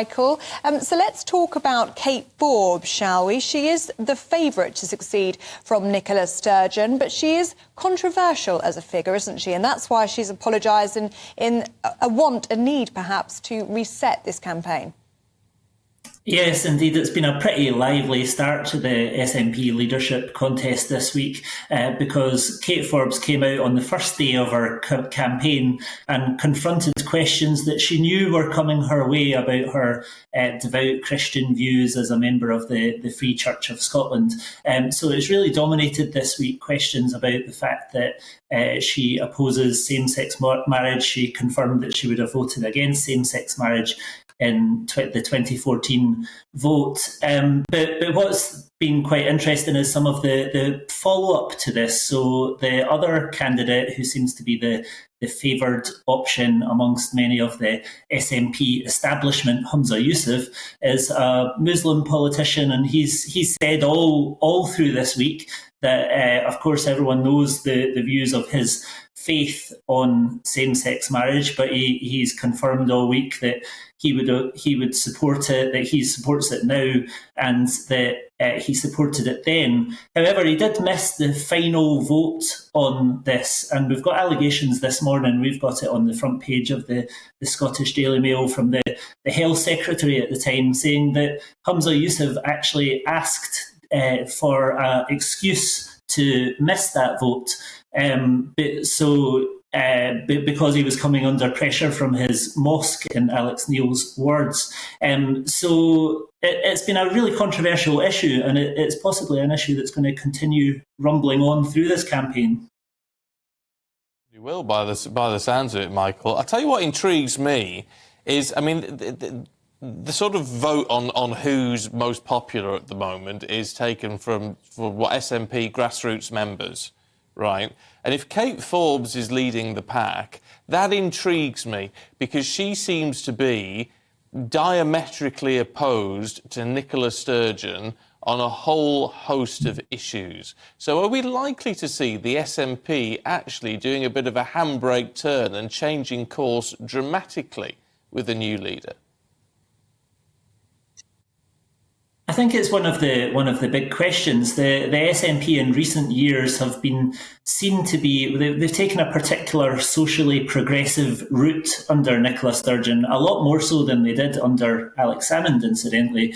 Michael. So let's talk about Kate Forbes, shall we? She is the favourite to succeed from Nicola Sturgeon, but she is controversial as a figure, isn't she? And that's why she's apologised in a need, perhaps, to reset this campaign. Yes, indeed. It's been a pretty lively start to the SNP leadership contest this week because Kate Forbes came out on the first day of her campaign and confronted questions that she knew were coming her way about her devout Christian views as a member of the Free Church of Scotland. So it's really dominated this week questions about the fact that she opposes same-sex marriage. She confirmed that she would have voted against same-sex marriage in the 2014 vote. But what's been quite interesting is some of the follow-up to this. So the other candidate who seems to be the favoured option amongst many of the SNP establishment, Humza Yousaf, is a Muslim politician, and he's said all through this week that, of course, everyone knows the views of his faith on same-sex marriage, but he's confirmed all week that he would support it, that he supports it now, and that he supported it then. However, he did miss the final vote on this, and we've got allegations this morning. We've got it on the front page of the Scottish Daily Mail from the Health Secretary at the time, saying that Humza Yousaf actually asked for an excuse to miss that vote. Because he was coming under pressure from his mosque, in Alex Neil's words. So it's been a really controversial issue, and it's possibly an issue that's going to continue rumbling on through this campaign. You will, by the sounds of it, Michael. I'll tell you what intrigues me is, I mean, the sort of vote on who's most popular at the moment is taken from what SNP grassroots members, right? And if Kate Forbes is leading the pack, that intrigues me because she seems to be diametrically opposed to Nicola Sturgeon on a whole host of issues. So are we likely to see the SNP actually doing a bit of a handbrake turn and changing course dramatically with a new leader? I think it's one of the big questions. The SNP in recent years have been seen to be, they've taken a particular socially progressive route under Nicola Sturgeon, a lot more so than they did under Alex Salmond, incidentally.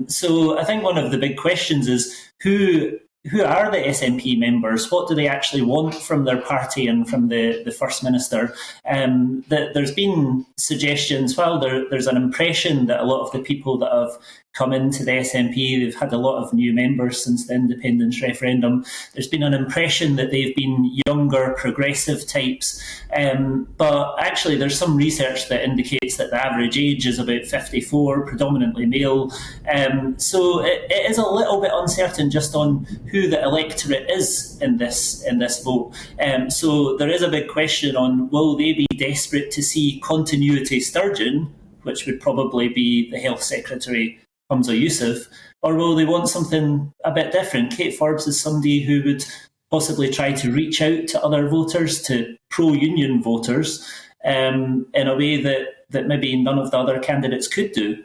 So I think one of the big questions is who are the SNP members? What do they actually want from their party and from the First Minister? There's been suggestions, there's an impression that a lot of the people that have come into the SNP, they've had a lot of new members since the independence referendum. There's been an impression that they've been younger, progressive types. But actually, there's some research that indicates that the average age is about 54, predominantly male. So it is a little bit uncertain just on who the electorate is in this vote. So there is a big question on, will they be desperate to see continuity Sturgeon, which would probably be the Health Secretary, Humza Yousaf, or will they want something a bit different? Kate Forbes is somebody who would possibly try to reach out to other voters, to pro-union voters, in a way that maybe none of the other candidates could do.